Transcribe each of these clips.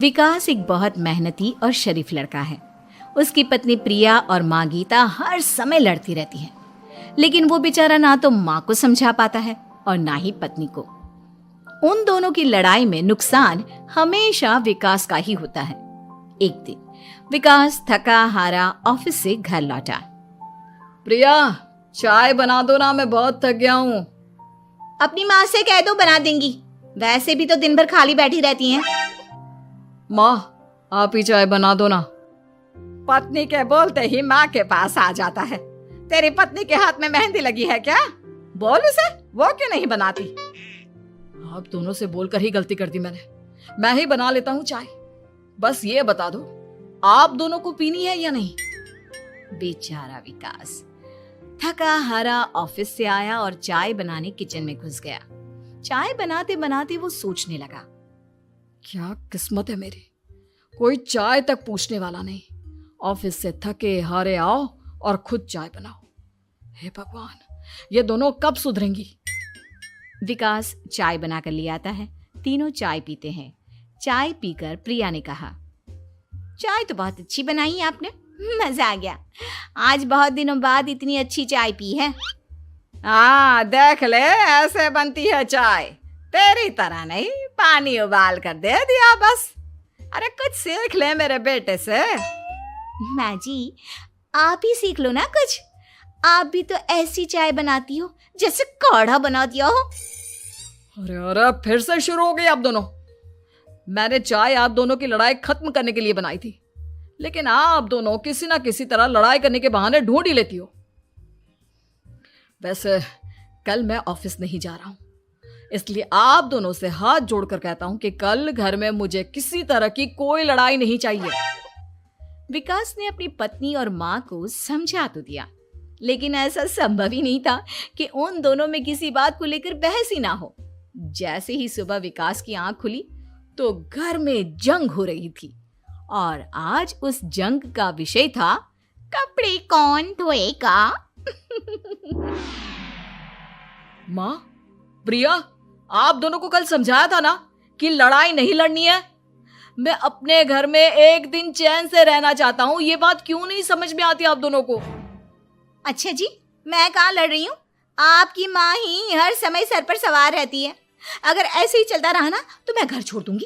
विकास एक बहुत मेहनती और शरीफ लड़का है। उसकी पत्नी प्रिया और माँ गीता हर समय लड़ती रहती है, लेकिन वो बेचारा ना तो माँ को समझा पाता है और ना ही पत्नी को। उन दोनों की लड़ाई में नुकसान हमेशा विकास का ही होता है। एक दिन विकास थका हारा ऑफिस से घर लौटा। प्रिया, चाय बना दो ना, मैं बहुत थक गया हूँ। अपनी माँ से कह दो, बना देंगी। वैसे भी तो दिन भर खाली बैठी रहती हैं। माँ, आप ही चाय बना दो ना। पत्नी के बोलते ही माँ के पास आ जाता है। तेरी पत्नी के हाथ में मेहंदी लगी है क्या? बोल उसे, वो क्यों नहीं बनाती? आप दोनों से बोलकर ही गलती कर दी मैंने। मैं ही बना लेता हूँ चाय। बस ये बता दो, आप दोनों को पीनी है या नहीं? बेचारा विकास थका हारा ऑफिस से आया और चाय बनाने किचन में घुस गया। चाय बनाते बनाते वो सोचने लगा, क्या किस्मत है मेरी, कोई चाय तक पूछने वाला नहीं। ऑफिस से थके हारे आओ और खुद चाय बनाओ। हे भगवान, ये दोनों कब सुधरेंगी? विकास चाय बनाकर ले आता है। तीनों चाय पीते हैं। चाय पीकर प्रिया ने कहा, चाय तो बहुत अच्छी बनाई है आपने, मजा आ गया। आज बहुत दिनों बाद इतनी अच्छी चाय पी है। हाँ, देख ले, ऐसे बनती है चाय। तेरी तरह नहीं, पानी उबाल कर दे दिया बस। अरे कुछ सीख ले मेरे बेटे से। माँ जी, आप ही सीख लो ना कुछ। आप भी तो ऐसी चाय बनाती हो जैसे काढ़ा बना दिया हो। अरे अरे, फिर से शुरू हो गई आप दोनों। मैंने चाय आप दोनों की लड़ाई खत्म करने के लिए बनाई थी, लेकिन आप दोनों किसी ना किसी तरह लड़ाई करने के बहाने ढूंढ ही लेती हो। वैसे कल मैं ऑफिस नहीं जा रहा हूं, इसलिए आप दोनों से हाथ जोड़कर कहता हूं कि कल घर में मुझे किसी तरह की कोई लड़ाई नहीं चाहिए। विकास ने अपनी पत्नी और माँ को समझा तो दिया, लेकिन ऐसा संभव ही नहीं था कि उन दोनों में किसी बात को लेकर बहस ही ना हो। जैसे ही सुबह विकास की आंख खुली तो घर में जंग हो रही थी, और आज उस जंग का विषय था कपड़े कौन धोएगा। माँ, प्रिया, आप दोनों को कल समझाया था ना कि लड़ाई नहीं लड़नी है। मैं अपने घर में एक दिन चैन से रहना चाहता हूँ। ये बात क्यों नहीं समझ में आती आप दोनों को? अच्छा जी, मैं कहाँ लड़ रही हूँ? आपकी माँ ही हर समय सर पर सवार रहती है। अगर ऐसे ही चलता रहा ना तो मैं घर छोड़ दूंगी।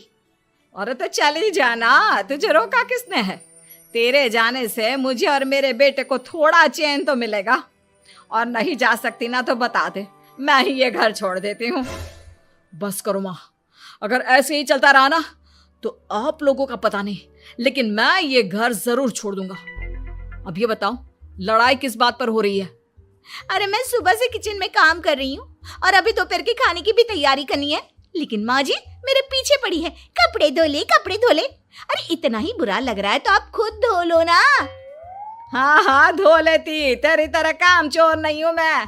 अरे तो चली जाना, तुझे रोका किसने है? तेरे जाने से मुझे और मेरे बेटे को थोड़ा चैन तो मिलेगा। और नहीं जा सकती ना तो बता दे, मैं ही ये घर छोड़ देती हूँ। बस करो माँ, अगर ऐसे ही चलता रहा ना तो आप लोगों का पता नहीं, लेकिन मैं ये घर जरूर छोड़ दूंगा। अब ये बताओ, लड़ाई किस बात पर हो रही है? अरे मैं सुबह से किचन में काम कर रही हूँ और अभी दोपहर के खाने की भी तैयारी करनी है, लेकिन माँ जी मेरे पीछे पड़ी है, कपड़े धो ले, कपड़े धो ले। अरे इतना ही बुरा लग रहा है तो आप खुद धो लो ना। हाँ हाँ, धो लेती, तेरी तरह काम चोर नहीं हूं मैं,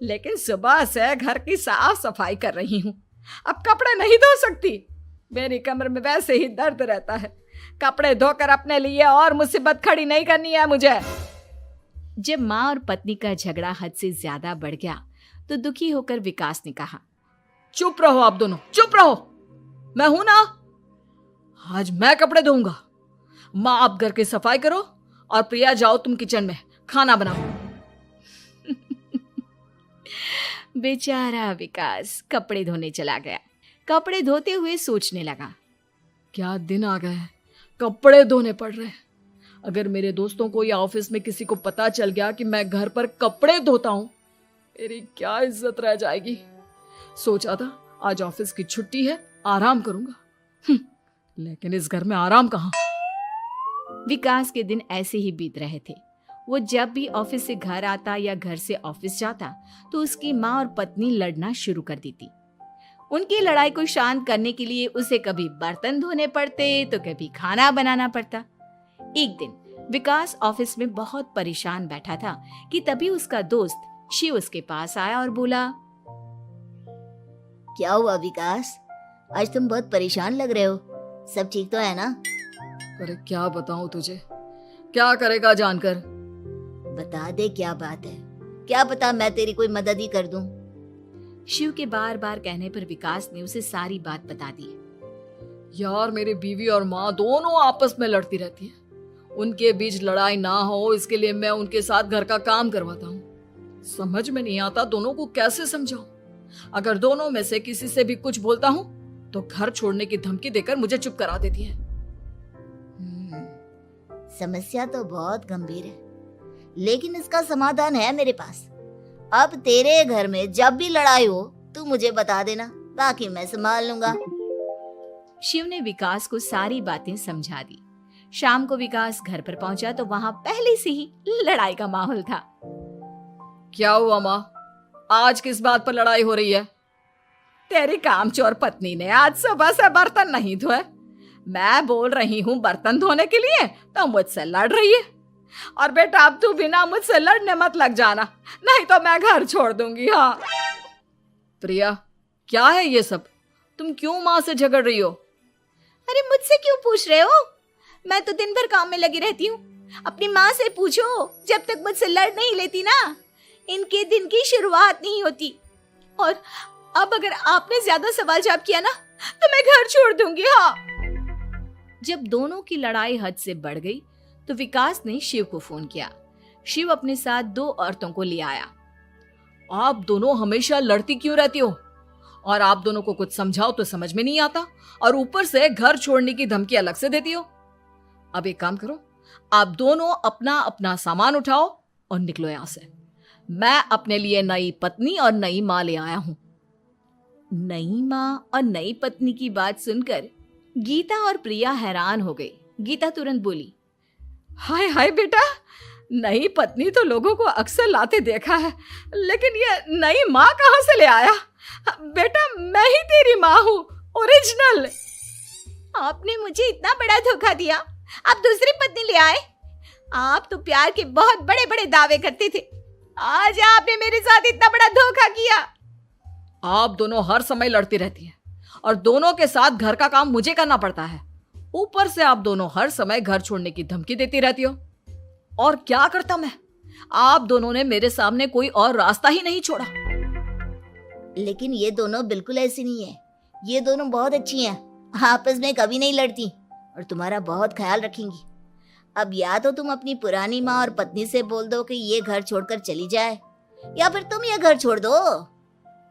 लेकिन सुबह से घर की साफ सफाई कर रही हूँ, अब कपड़े नहीं धो सकती। मेरी कमर में वैसे ही दर्द रहता है। कपड़े धोकर अपने लिए और मुसीबत खड़ी नहीं करनी है मुझे। जब माँ और पत्नी का झगड़ा हद से ज्यादा बढ़ गया तो दुखी होकर विकास ने कहा, चुप रहो आप दोनों, चुप रहो। मैं हूं ना, आज मैं कपड़े धोऊंगा। माँ, आप घर की सफाई करो और प्रिया, जाओ तुम किचन में खाना बनाओ। बेचारा विकास कपड़े धोने चला गया। कपड़े धोते हुए सोचने लगा, क्या दिन आ गए हैं, कपड़े धोने पड़ रहे हैं। अगर मेरे दोस्तों को या ऑफिस में किसी को पता चल गया कि मैं घर पर कपड़े धोता हूं, मेरी क्या इज्जत रह जाएगी। सोचा था आज ऑफिस की छुट्टी है, आराम करूंगा, लेकिन इस घर में आराम कहां। विकास के दिन ऐसे ही बीत रहे थे। वो जब भी ऑफिस से घर आता या घर से ऑफिस जाता तो उसकी माँ और पत्नी लड़ना शुरू कर देती। उनकी लड़ाई को शांत करने के लिए उसे कभी बर्तन धोने पड़ते तो कभी खाना बनाना पड़ता। एक दिन विकास ऑफिस में बहुत परेशान बैठा था कि तभी उसका दोस्त शिव उसके पास आया और बोला, क्या हुआ विकास, आज तुम बहुत परेशान लग रहे हो, सब ठीक तो है ना? अरे क्या बताऊं तुझे, क्या करेगा जानकर। बता दे क्या बात है, क्या पता मैं तेरी कोई मदद ही कर दूं। शिव के बार बार कहने पर विकास ने उसे सारी बात बता दी। यार मेरी बीवी और माँ दोनों आपस में लड़ती रहती है। उनके बीच लड़ाई ना हो इसके लिए मैं उनके साथ घर का काम करवाता हूँ। समझ में नहीं आता दोनों को कैसे समझाऊं। अगर दोनों में से किसी से भी कुछ बोलता हूँ तो घर छोड़ने की धमकी देकर मुझे चुप करा देती है। समस्या तो बहुत गंभीर है, लेकिन इसका समाधान है मेरे पास। अब तेरे घर में जब भी लड़ाई हो तू मुझे बता देना, बाकी मैं संभाल लूंगा। शिव ने विकास को सारी बातें समझा दी। शाम को विकास घर पर पहुंचा तो वहां पहले से ही लड़ाई का माहौल था। क्या हुआ माँ, आज किस बात पर लड़ाई हो रही है? तेरी कामचोर पत्नी ने आज सुबह से बर्तन नहीं धोए। मैं बोल रही हूँ बर्तन धोने के लिए तो मुझसे लड़ रही है। और बेटा अब तू बिना मुझसे लड़ने मत लग जाना, नहीं तो मैं घर छोड़ दूंगी। हाँ प्रिया, क्या है ये सब? तुम क्यों माँ से झगड़ रही हो? अरे मुझसे क्यों पूछ रहे हो? मैं तो दिन भर काम में लगी रहती हूँ। अपनी माँ से पूछो, जब तक मुझसे लड़ नहीं लेती ना इनके दिन की शुरुआत नहीं होती। और अब अगर आपने ज्यादा सवाल जवाब किया ना तो मैं घर छोड़ दूंगी। हाँ। जब दोनों की लड़ाई हद से बढ़ गई तो विकास ने शिव को फोन किया। शिव अपने साथ 2 औरतों को ले आया। आप दोनों हमेशा लड़ती क्यों रहती हो? और आप दोनों को कुछ समझाओ तो समझ में नहीं आता, और ऊपर से घर छोड़ने की धमकी अलग से देती हो। अब एक काम करो, आप दोनों अपना अपना सामान उठाओ और निकलो यहां से। मैं अपने लिए नई पत्नी और नई माँ ले आया हूं। नई माँ और नई पत्नी की बात सुनकर गीता और प्रिया हैरान हो गई। गीता तुरंत बोली, हाय हाय बेटा, नई पत्नी तो लोगों को अक्सर लाते देखा है, लेकिन ये नई माँ कहाँ से ले आया? बेटा मैं ही तेरी माँ हूँ, ओरिजिनल। आपने मुझे इतना बड़ा धोखा दिया, आप दूसरी पत्नी ले आए। आप तो प्यार के बहुत बड़े बड़े दावे करते थे, आज आपने मेरे साथ इतना बड़ा धोखा किया। आप दोनों हर समय लड़ती रहती हैं और दोनों के साथ घर का काम मुझे करना पड़ता है। ऊपर से आप दोनों हर समय घर छोड़ने की धमकी देती रहती हो। और क्या करता मैं? आप दोनों ने मेरे सामने कोई और रास्ता ही नहीं छोड़ा। लेकिन ये दोनों बिल्कुल ऐसी नहीं है। ये दोनों बहुत अच्छी हैं, आपस में कभी नहीं लड़ती और तुम्हारा बहुत ख्याल रखेंगी। अब या तो तुम अपनी पुरानी माँ और पत्नी से बोल दो कि ये घर छोड़कर चली जाए, या फिर तुम ये घर छोड़ दो।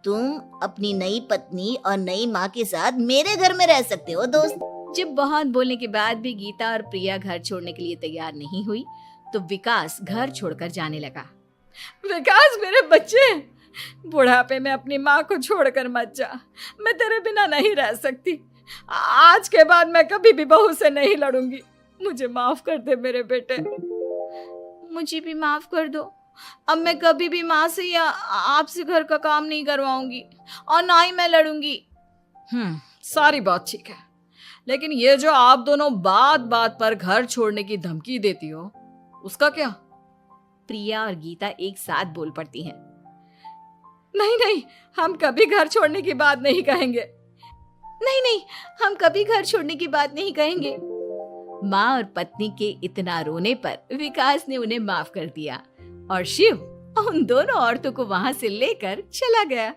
तुम अपनी नई पत्नी और नई माँ के साथ मेरे घर में रह सकते हो दोस्त। जब बहुत बोलने के बाद भी गीता और प्रिया घर छोड़ने के लिए तैयार नहीं हुई तो विकास घर छोड़कर जाने लगा। विकास मेरे बच्चे, बुढ़ापे में अपनी माँ को छोड़कर मत जा, मैं तेरे बिना नहीं रह सकती। आज के बाद मैं कभी भी बहू से नहीं लड़ूंगी। मुझे माफ कर दे मेरे बेटे। मुझे भी माफ कर दो। अब मैं कभी भी माँ से या आपसे घर का काम नहीं करवाऊंगी और ना ही मैं लड़ूंगी। सारी बात ठीक है, लेकिन ये जो आप दोनों बात बात पर घर छोड़ने की धमकी देती हो, उसका क्या? प्रिया और गीता एक साथ बोल पड़ती हैं। नहीं नहीं, हम कभी घर छोड़ने की बात नहीं कहेंगे। नहीं नहीं, हम कभी घर छोड़ने की बात नहीं कहेंगे। माँ और पत्नी के इतना रोने पर विकास ने उन्हें माफ कर दिया और शिव उन दोनों औरतों को वहां से लेकर चला गया।